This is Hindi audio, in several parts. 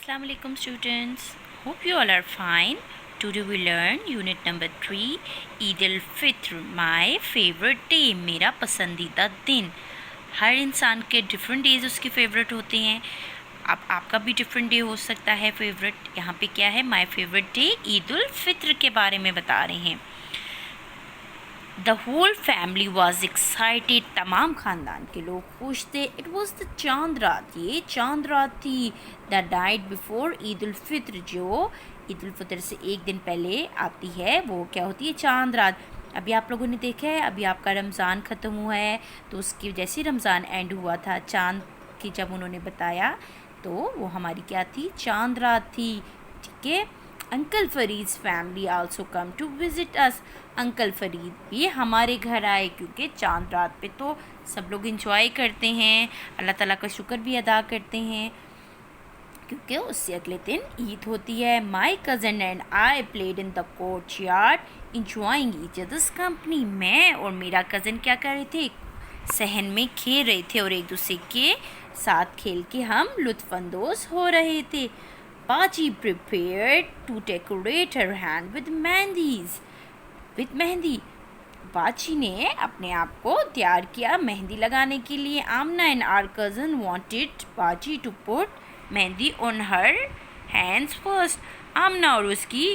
Assalamu alaikum students. Hope you all are fine. Today we learn unit number 3 Eid ul Fitr my favorite day मेरा पसंदीदा दिन. हर इंसान के डिफरेंट डेज उसके फेवरेट होते हैं. अब आपका भी डिफरेंट डे हो सकता है फेवरेट. यहाँ पे क्या है my favourite day Eid ul Fitr के बारे में बता रहे हैं. The whole family was excited. तमाम ख़ानदान के लोग खुश थे. इट वॉज द चांद रात. ये चांद रात थी. The night before Eid ul Fitr, जो ईद उल फित्र से एक दिन पहले आती है, वो क्या होती है? चांद रात. अभी आप लोगों ने देखा है, अभी आपका रमज़ान ख़त्म हुआ है, तो उसकी जैसे रमज़ान एंड हुआ था, चांद की जब उन्होंने बताया तो वो हमारी क्या थी? चांद रात थी. ठीक है. Uncle Farid's family also come to visit us. Uncle Farid भी हमारे घर आए, क्योंकि चांद रात पे तो सब लोग इंजॉय करते हैं, अल्लाह ताला का शुक्र भी अदा करते हैं, क्योंकि उससे अगले दिन ईद होती है. My cousin and I played in the court yard enjoying each others company. मैं और मेरा कज़न क्या कर रहे थे? सहन में खेल रहे थे और एक दूसरे के साथ खेल के हम लुत्फ़अंदोज़ हो रहे थे. बाजी prepared to decorate her hand with mehndi. बाजी ने अपने आप को तैयार किया मेहंदी लगाने के लिए. Amna and our cousin wanted baji to put mehndi on her hands first. Amna और उसकी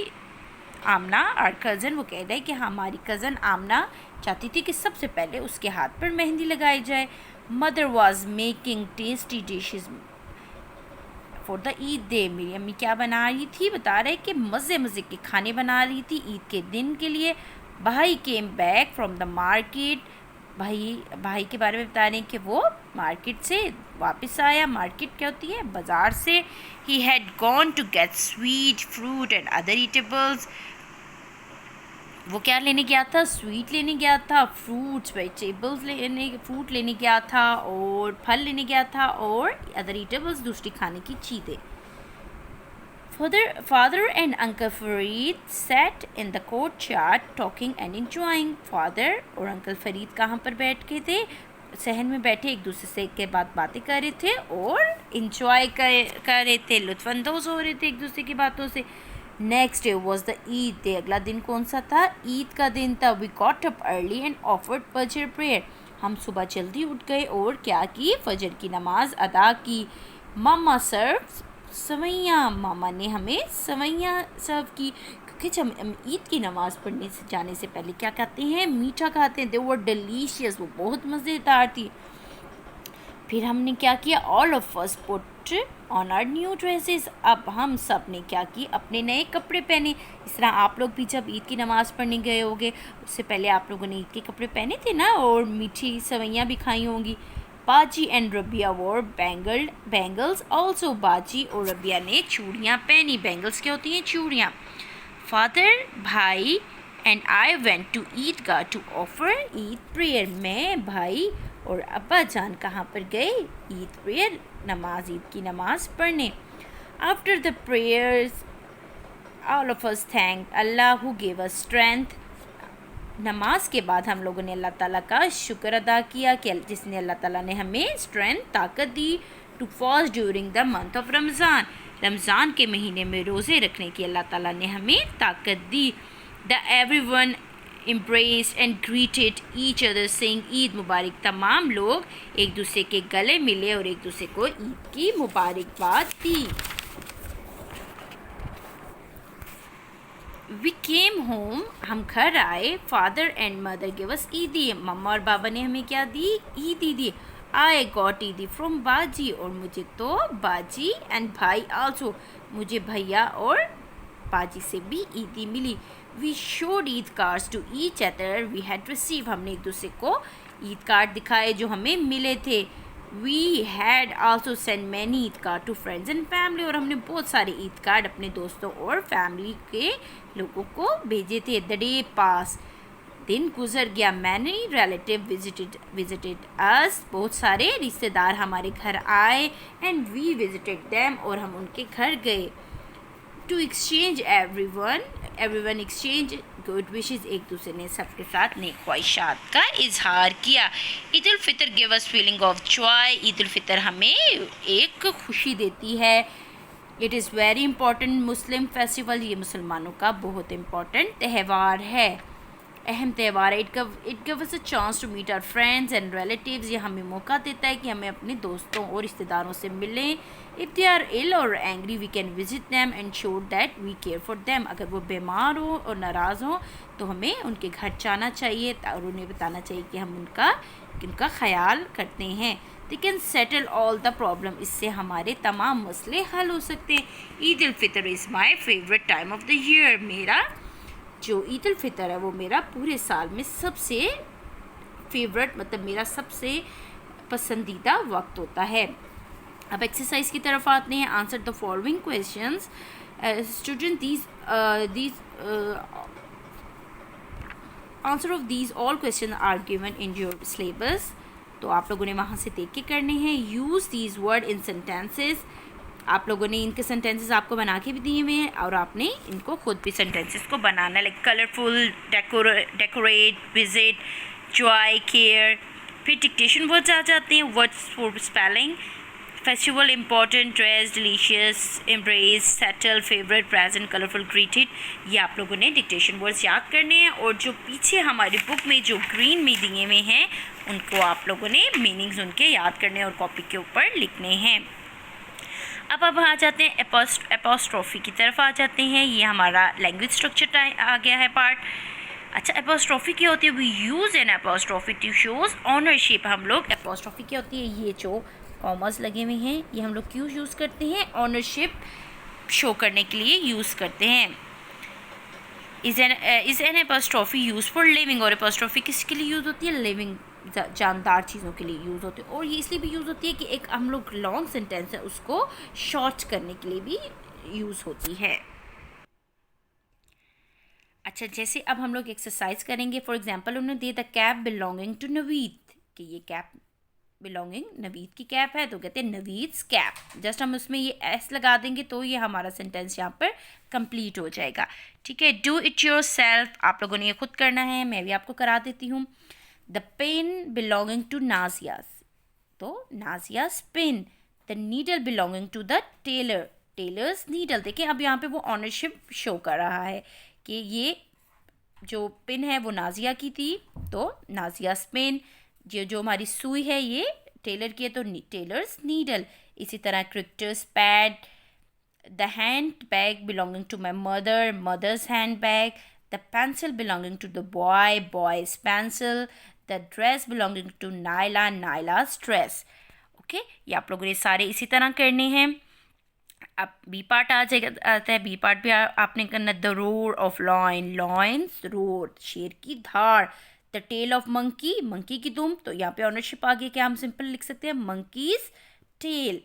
आर कज़न, वो कह रहे हैं कि हमारी कज़न आमना चाहती थी कि सबसे पहले उसके हाथ पर मेहंदी लगाई जाए. Mother was making tasty dishes for the Eid day. मेरी अम्मी क्या बना रही थी? बता रहे कि मज़े के खाने बना रही थी ईद के दिन के लिए. भाई came back from the market. भाई के बारे में बता रहे हैं कि वो मार्केट से वापस आया. मार्केट क्या होती है? बाज़ार से. He had gone to get sweet fruit and other eatables. वो क्या लेने गया था? स्वीट लेने गया था, फ्रूट्स वेजिटेबल्स फ्रूट लेने गया था, और फल लेने गया था, और अदर ईटेबल्स दूसरी खाने की चीज़ें. Father and uncle Farid sat in the courtyard talking and enjoying. Father और अंकल फरीद कहाँ पर बैठ के थे? सहन में बैठे एक दूसरे से के बाद बातें कर रहे थे और इंजॉय कर रहे थे, लुत्फ़अंदोज़ हो रहे थे एक दूसरे की बातों से. Next day was the Eid day. अगला दिन कौन सा था? ईद का दिन था. We got up early and offered Fajr prayer. हम सुबह जल्दी उठ गए और क्या की? फजर की नमाज अदा की. मामा सर्व सवैयाँ. मामा ने हमें सवैयाँ सर्व की, क्योंकि जब हम ईद की नमाज़ पढ़ने से जाने से पहले क्या कहते हैं? मीठा खाते हैं. They were delicious. वो बहुत मज़ेदार थी. फिर हमने क्या किया? All of us put on our new dresses. अब हम सब ने क्या की? अपने नए कपड़े पहने. इस तरह आप लोग भी जब ईद की नमाज़ पढ़ने गए होंगे, उससे पहले आप लोगों ने ईद के कपड़े पहने थे ना, और मीठी सवैयाँ भी खाई होंगी. बाजी एंड रबिया वोर बैंगल्स ऑल्सो. बाजी और रबिया ने चूड़ियाँ पहनी. बैंगल्स क्या होती हैं? चूड़ियाँ. फादर, भाई and I went to Eidgah to offer Eid prayer. मैं, भाई और अब्बा जान कहाँ पर गए? ईद प्रेयर, ईद की नमाज़ पढ़ने. After the prayers all of us thank Allah who gave us strength. नमाज के बाद हम लोगों ने अल्लाह ताला का शुक्र अदा किया कि जिसने अल्लाह ताला ने हमें स्ट्रेंथ, ताकत दी. To fast during the month of Ramzan. Ramzan के महीने में रोज़े रखने की अल्लाह ताला ने हमें ताकत दी. The everyone embraced and greeted each other saying Eid Mubarak. तमाम लोग एक दूसरे के गले मिले और एक दूसरे को ईद की मुबारकबाद दी. We came home. हम घर आए. Father and mother give us ईदी. मम्मा और बाबा ने हमें क्या दी? ईदी दी. आई गॉट ईदी फ्रॉम बाजी. और मुझे तो बाजी एंड भाई आल्सो. मुझे भैया और बाजी से भी ईदी मिली. We showed Eid cards to each other we had receive. हमने एक दूसरे को ईद कार्ड दिखाए जो हमें मिले थे. We had also send many Eid card to friends and family. और हमने बहुत सारे ईद कार्ड अपने दोस्तों और फैमिली के लोगों को भेजे थे. The day pass. दिन गुजर गया. Many relative visited us. बहुत सारे रिश्तेदार हमारे घर आए. And we visited them. और हम उनके घर गए. To exchange everyone exchange good wishes. एक दूसरे ने सबके साथ नेक ख्वाहिशात का इजहार किया. Eid ul Fitr give us feeling of joy. Eid ul Fitr हमें एक खुशी देती है. It is very important Muslim festival, ये मुसलमानों का बहुत इम्पॉर्टेंट त्यौहार है, अहम त्यौहार है। It give us a chance to meet our friends and relatives, ये हमें मौका देता है कि हमें अपने दोस्तों और रिश्तेदारों से मिलें। If they are ill or angry we can visit them and show that we care for them. अगर वो बीमार हो और नाराज़ हों तो हमें उनके घर जाना चाहिए और उन्हें बताना चाहिए कि हम उनका ख्याल करते हैं। They can settle all the problem, इससे हमारे तमाम मसले हल हो सकते हैं। Eid ul Fitr is my favourite time of the year, मेरा जो ईद उल फितर है वो मेरा पूरे साल में सबसे फेवरेट, मतलब मेरा सबसे पसंदीदा वक्त होता है। अब एक्सरसाइज की तरफ आते हैं। Answer the following questions student, these answer of these all question are given in your syllabus, तो आप लोगों ने वहाँ से देख के करने हैं। Use these word in sentences, आप लोगों ने इनके सेंटेंसेस आपको बना के भी दिए हुए हैं और आपने इनको खुद भी सेंटेंसेस को बनाना, like colourful, decorate, visit, joy, care. फिर डिक्टेशन वर्ड्स आ जाते हैं, words for spelling, festival, important, dress, delicious, embrace, settle, favourite, present, colourful, greeted. ये आप लोगों ने डिक्टेशन वर्ड्स याद करने हैं और जो पीछे हमारी बुक में जो ग्रीन में दिए हुए हैं उनको आप लोगों ने मीनिंग्स उनके याद करने और कॉपी के ऊपर लिखने हैं। अब आ जाते हैं एपोस्ट्रोफी की तरफ आ जाते हैं। ये हमारा लैंग्वेज स्ट्रक्चर आ गया है पार्ट। अच्छा, एपोस्ट्रोफी क्या होती है? We use an apostrophe to shows ownership. हम लोग एपोस्ट्रोफी क्या होती है, ये जो कॉमर्स लगे हुए हैं ये हम लोग क्यों यूज़ करते हैं? ऑनरशिप शो करने के लिए यूज़ करते हैं। Is an apostrophe use for living, और एपोस्ट्रोफी किसके लिए यूज़ होती है? लिविंग, जानदार चीज़ों के लिए यूज़ होती है। और ये इसलिए भी यूज़ होती है कि एक हम लोग लॉन्ग सेंटेंस है उसको शॉर्ट करने के लिए भी यूज़ होती है। अच्छा, जैसे अब हम लोग एक्सरसाइज करेंगे। फॉर एग्जांपल उन्होंने दिया the cap belonging to Naveed, कि ये कैप बिलोंगिंग नवीद की कैप है, तो कहते हैं नवीद्स कैप। जस्ट हम उसमें ये एस लगा देंगे तो ये हमारा सेंटेंस यहाँ पर कंप्लीट हो जाएगा। ठीक है, डू इट योर सेल्फ, आप लोगों ने ये खुद करना है, मैं भी आपको करा देती हूँ। The pen belonging to Nazia's, तो Nazia's pen. The needle belonging to the tailor, tailor's needle. देखिए अब यहाँ पे वो ऑनरशिप शो कर रहा है कि ये जो पिन है वो नाजिया की थी, तो नाजियाज पेन। जो हमारी सुई है ये टेलर की है, तो टेलर्स नीडल। इसी तरह cricketer's pad. The hand bag belonging to my mother, mother's hand bag. The pencil belonging to the boy, boy's pencil. The dress belonging to Naila, Naila's dress. Okay, ये आप लोगों ने सारे इसी तरह करने हैं। अब बी पार्ट आता है। बी पार्ट भी आपने करना। The roar of lion, lion's roar, शेर की धार। The tail of monkey, monkey की दुम, तो यहाँ पे ऑनरशिप आ गया, क्या हम सिंपल लिख सकते हैं monkeys tail.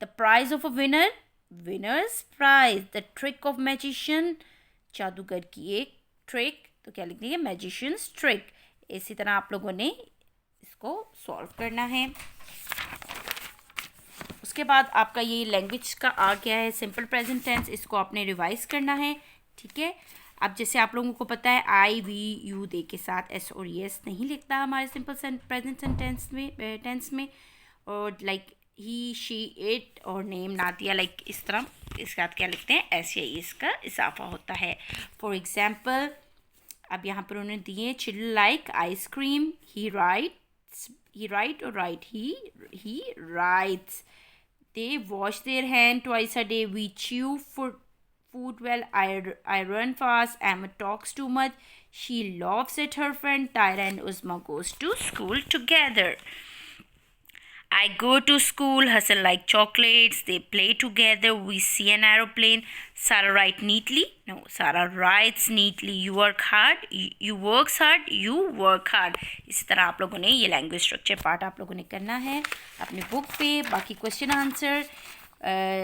The prize of a winner, winners prize. The trick of magician, जादूगर की एक ट्रिक, तो क्या लिख देंगे मैजिशियंस ट्रिक। इसी तरह आप लोगों ने इसको सॉल्व करना है। उसके बाद आपका ये लैंग्वेज का आ गया है सिंपल प्रेजेंट टेंस, इसको आपने रिवाइज करना है। ठीक है, अब जैसे आप लोगों को पता है आई वी यू दे के साथ एस और एस नहीं लिखता हमारे सिंपल प्रेजेंट टेंस में। और लाइक ही, शी, इट और नेम, नादिया, लाइक इस तरह इसके साथ क्या लिखते हैं, एस या एस का इजाफा होता है। फॉर एग्जाम्पल अब यहाँ पर उन्होंने दिए चिल्ड्रन लाइक आइसक्रीम, ही राइट और right, he rights. They wash their hand twice a day. We chew food well. I run fast. Emma talks too much. She laughs at her friend. Tyra and Uzma goes to school together. I go to school. Hassan like chocolates. They play together. We see an aeroplane. Sarah writes neatly. No, Sarah writes neatly. You work hard. You works hard. You work hard. इसी तरह आप लोगों ने ये लैंग्वेज स्ट्रक्चर पार्ट आप लोगों ने करना है अपनी बुक पे। बाकी question answer,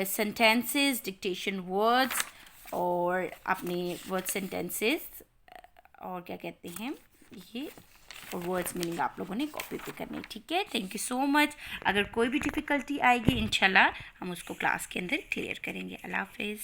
sentences, dictation words और अपने वर्ड सेंटेंसेस और क्या कहते हैं ये और वर्ड्स मीनिंग आप लोगों ने कॉपी पे करनी। ठीक है, थैंक यू सो मच। अगर कोई भी डिफ़िकल्टी आएगी इंशाल्लाह हम उसको क्लास के अंदर क्लियर करेंगे। अल्लाह हाफिज़।